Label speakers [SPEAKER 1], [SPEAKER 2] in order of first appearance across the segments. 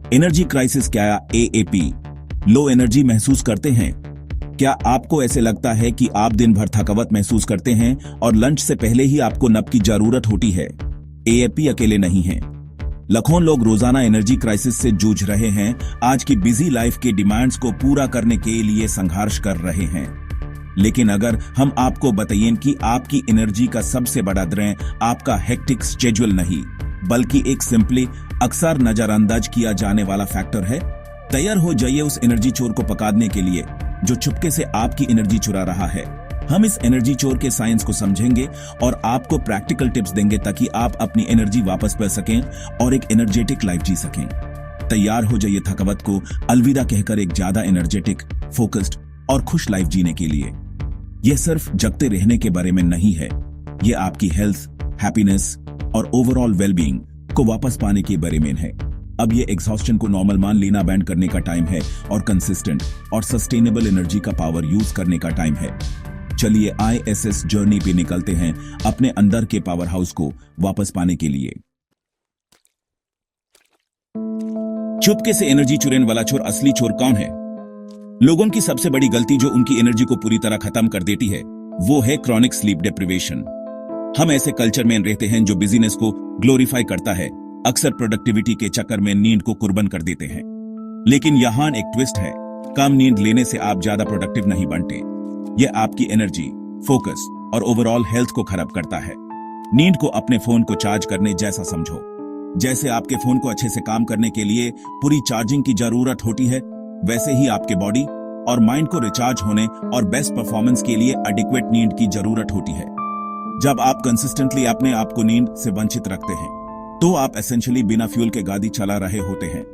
[SPEAKER 1] Energy crisis क्या AAP low energy महसूस करते हैं? क्या आपको ऐसे लगता है कि आप दिन भर थकावट महसूस करते हैं और लंच से पहले ही आपको नप की जरूरत होती है? एएपी अकेले नहीं है। लाखों लोग रोजाना एनर्जी क्राइसिस से जूझ रहे हैं, आज की बिजी लाइफ के डिमांड्स को पूरा करने के लिए संघर्ष कर रहे हैं। लेकिन अगर हम आपको बताएं कि आपकी एनर्जी का सबसे बड़ा ड्रेन आपका हेक्टिक शेड्यूल नहीं, बल्कि एक सिंपली अक्सर नजरअंदाज किया जाने वाला फैक्टर है, तैयार हो जाइए उस एनर्जी चोर को पकड़ने के लिए जो चुपके से आपकी एनर्जी चुरा रहा है। हम इस एनर्जी चोर के साइंस को समझेंगे और आपको प्रैक्टिकल टिप्स देंगे ताकि आप अपनी एनर्जी वापस पा सकें और एक एनर्जेटिक लाइफ जी सकें। तैयार हो जाइए थकावट को अलविदा कहकर एक ज्यादा एनर्जेटिक, फोकस्ड और खुश लाइफ जीने के लिए। यह सिर्फ जगते रहने के बारे में नहीं है, यह आपकी हेल्थ, हैप्पीनेस और ओवरऑल वेलबींग को वापस पाने के बारे में है। अब ये एग्जॉस्शन को नॉर्मल मान लेना बैंड करने का टाइम है और कंसिस्टेंट और सस्टेनेबल एनर्जी का पावर यूज करने का टाइम है। चलिए ISS जर्नी पे निकलते हैं अपने अंदर के पावर हाउस को वापस पाने के लिए। चुपके से एनर्जी चुराने वाला चोर असली चोर कौन है? लोगों की सबसे बड़ी गलती जो उनकी एनर्जी को पूरी तरह खत्म कर देती है वो है क्रॉनिक स्लीप डिप्रिवेशन। हम ऐसे कल्चर में रहते हैं जो बिजीनेस को ग्लोरीफाई करता है, अक्सर प्रोडक्टिविटी के चक्कर में नींद को कुर्बान कर देते हैं। लेकिन यहां एक ट्विस्ट है, कम नींद लेने से आप ज्यादा प्रोडक्टिव नहीं बनते। यह आपकी एनर्जी, फोकस और ओवरऑल हेल्थ को खराब करता है। नींद को अपने फोन को चार्ज करने जैसा समझो। जैसे आपके फोन को अच्छे से काम करने के लिए पूरी चार्जिंग की जरूरत होती है, वैसे ही आपके बॉडी और माइंड को रिचार्ज होने और बेस्ट परफॉर्मेंस के लिए एडिक्वेट नींद की जरूरत होती है। जब आप कंसिस्टेंटली अपने आप को नींद से वंचित रखते हैं तो आप एसेंशियली बिना फ्यूल के गाड़ी चला रहे होते हैं,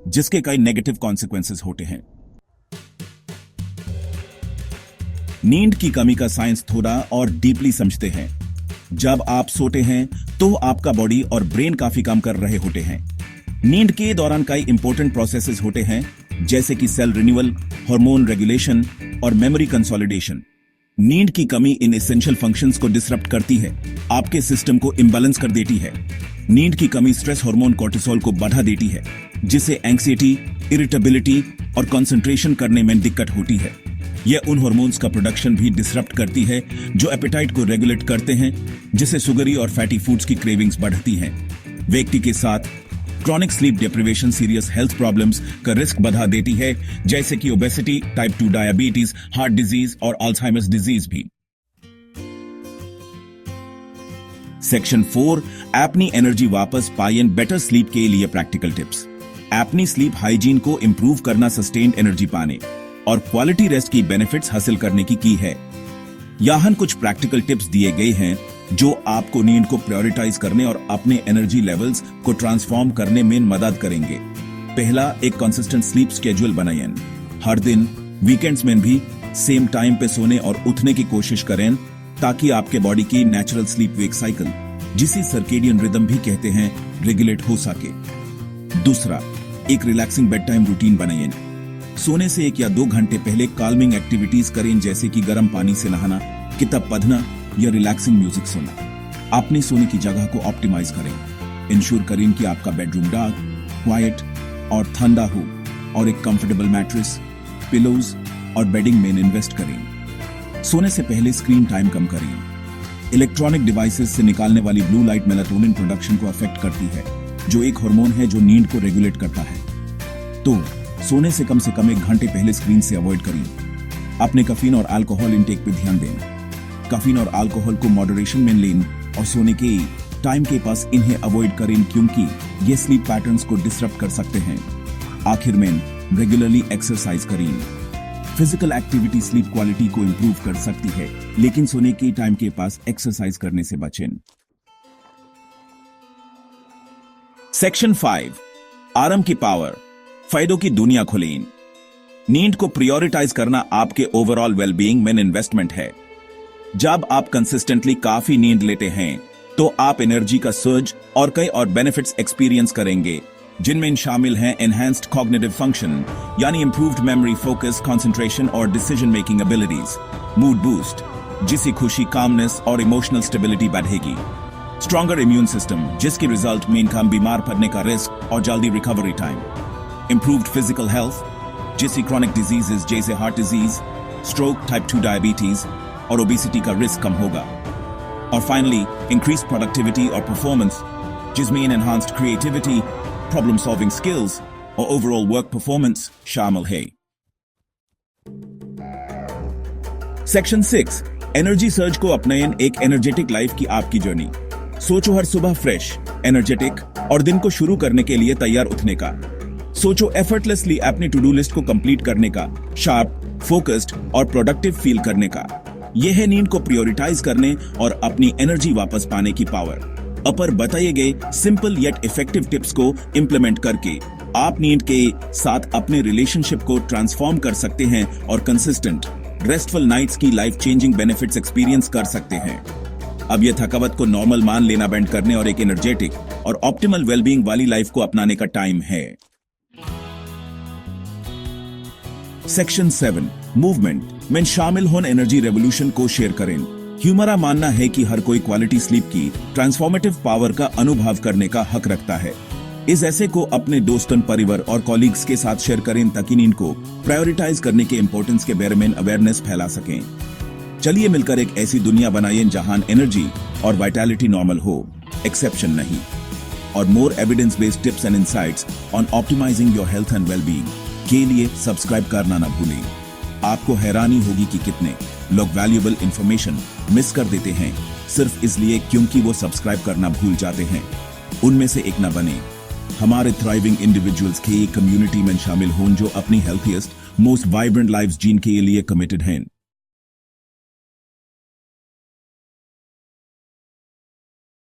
[SPEAKER 1] जिसके कई नेगेटिव कॉन्सिक्वेंसेस होते हैं। नींद की कमी का साइंस थोड़ा और डीपली समझते हैं। जब आप सोते हैं तो आपका बॉडी और ब्रेन काफी काम कर रहे होते हैं। नींद के दौरान कई इंपॉर्टेंट प्रोसेसेस होते हैं, जैसे कि सेल रिन्यूअल, हार्मोन रेगुलेशन और मेमोरी कंसोलिडेशन। नींद की कमी इन एसेंशियल फंक्शंस को डिसरप्ट करती है, आपके सिस्टम को इम्बैलेंस कर देती है। नींद की कमी स्ट्रेस हार्मोन कोर्टिसोल को बढ़ा देती है, जिससे एंग्जायटी, इरिटेबिलिटी और कंसंट्रेशन करने में दिक्कत होती है। यह उन हार्मोन्स का प्रोडक्शन भी डिसरप्ट करती है जो एपेटाइट को रेगुलेट करते हैं, जिससे शुगरी और फैटी फूड्स की क्रेविंग्स बढ़ती हैं। व्यक्ति के साथ chronic sleep deprivation serious health problems का रिस्क बढ़ा देती है, जैसे कि obesity, type 2 diabetes, heart disease और अल्जाइमर्स डिजीज भी। सेक्शन 4, अपनी एनर्जी वापस पाएं बेटर स्लीप के लिए प्रैक्टिकल टिप्स। अपनी स्लीप हाइजीन को इंप्रूव करना सस्टेन्ड एनर्जी पाने और क्वालिटी रेस्ट की बेनिफिट्स हासिल करने की है। यहां कुछ प्रैक्टिकल टिप्स दिए गए हैं जो आपको नींद को प्रायोरिटाइज करने और अपने एनर्जी लेवल्स को ट्रांसफॉर्म करने में मदद करेंगे। पहला, एक कंसिस्टेंट स्लीप स्केड्यूल बनाएं। हर दिन, वीकेंड्स में भी सेम टाइम पे सोने और उठने की कोशिश करें ताकि आपके बॉडी की नेचुरल स्लीप वेक साइकिल, जिसे सर्केडियन रिदम भी कहते हैं, रेगुलेट हो सके। दूसरा, एक रिलैक्सिंग बेड टाइम रूटीन बनाएं। सोने से 1 या 2 घंटे पहले काल्मिंग एक्टिविटीज करें, जैसे कि गर्म पानी से नहाना, किताब पढ़ना या रिलैक्सिंग म्यूजिक सुनना। अपनी सोने की जगह को ऑप्टिमाइज करें। इंश्योर करें कि आपका बेडरूम डार्क, क्वाइट और ठंडा हो और एक कंफर्टेबल मैट्रेस, पिलोज और बेडिंग में इन्वेस्ट करें। सोने से पहले स्क्रीन टाइम कम करें। इलेक्ट्रॉनिक डिवाइसेस से निकालने वाली ब्लू लाइट मेलाटोनिन प्रोडक्शन को अफेक्ट करती है, जो एक हार्मोन है जो नींद को रेगुलेट करता है। तो सोने से कम 1 घंटे पहले स्क्रीन से अवॉइड करें। अपने कैफीन और अल्कोहल इंटेक पर ध्यान दें। कैफीन और अल्कोहल को मॉडरेशन में लें और सोने के टाइम के पास इन्हें अवॉइड करें, क्योंकि ये स्लीप पैटर्न्स को डिसरप्ट कर सकते हैं। आखिर में, रेगुलरली एक्सरसाइज करें। फिजिकल एक्टिविटी स्लीप क्वालिटी को इंप्रूव कर सकती है, लेकिन सोने के टाइम के पास एक्सरसाइज करने से बचें। सेक्शन 5, आराम की पावर, फायदों की दुनिया खोलें। नींद को प्रायोरिटाइज करना आपके ओवरऑल वेलबीइंग में इन्वेस्टमेंट है। जब आप कंसिस्टेंटली काफी नींद लेते हैं तो आप एनर्जी का सर्ज और कई और बेनिफिट्स एक्सपीरियंस करेंगे, जिनमें शामिल हैं एनहांस्ड कॉग्निटिव फंक्शन, यानी इंप्रूव्ड मेमोरी, फोकस, कंसंट्रेशन और decision making abilities, mood boost, जिससे खुशी, कामनेस और इमोशनल स्टेबिलिटी बढ़ेगी, स्ट्रॉन्गर इम्यून सिस्टम, जिसके रिजल्ट में कम बीमार पड़ने का रिस्क और जल्दी recovery time, improved physical health, जैसी chronic diseases जैसे heart disease, stroke, type 2 diabetes और obesity का risk कम होगा। और finally, increased productivity और performance, जिसमें enhanced creativity, problem solving skills और overall work performance शामिल है। सेक्शन 6 एनर्जी सर्ज को अपनाएं एक एनर्जेटिक लाइफ की आपकी जर्नी। सोचो हर सुबह फ्रेश, एनर्जेटिक और दिन को शुरू करने के लिए तैयार उठने का। सोचो एफर्टलेसली अपनी टू डू लिस्ट को कंप्लीट करने का, शार्प, फोकस्ड और प्रोडक्टिव फील करने का। यह है नींद को प्रायोरिटाइज करने और अपनी एनर्जी वापस पाने की पावर। अपर बताए गए सिंपल येट इफेक्टिव टिप्स को इम्प्लीमेंट करके आप नींद के साथ अपने रिलेशनशिप को ट्रांसफॉर्म कर सकते हैं और कंसिस्टेंट रेस्टफुल नाइट्स की लाइफ चेंजिंग बेनिफिट्स एक्सपीरियंस कर सकते हैं। अब यह थकावट को नॉर्मल मान लेना बैंड करने और एक एनर्जेटिक और ऑप्टिमल वेलबींग वाली लाइफ को अपनाने का टाइम है। सेक्शन 7 मूवमेंट में शामिल होने एनर्जी रेवोल्यूशन को शेयर करें। हमारा मानना है कि हर कोई क्वालिटी स्लीप की ट्रांसफॉर्मेटिव पावर का अनुभव करने का हक रखता है। इस ऐसे को अपने दोस्तों, परिवार और कॉलीग्स के साथ शेयर करें ताकि नींद को प्रायोरिटाइज करने के इंपॉर्टेंस के बारे में अवेयरनेस फैला सकें। चलिए मिलकर एक ऐसी दुनिया बनाएं जहां एनर्जी और वाइटैलिटी नॉर्मल हो, एक्सेप्शन नहीं। और more evidence based tips and insights on optimizing your health and wellbeing के लिए सब्सक्राइब करना ना भूलें। आपको हैरानी होगी कि कितने लोग वैल्यूएबल इंफॉर्मेशन मिस कर देते हैं सिर्फ इसलिए क्योंकि वो सब्सक्राइब करना भूल जाते हैं। उनमें से एक न बने। हमारे थ्राइविंग इंडिविजुअल्स के एक कम्युनिटी में शामिल हों जो अपनी हेल्थीएस्ट, मोस्ट वाइब्रेंट लाइव्स जीने के लिए कमिटेड हैं।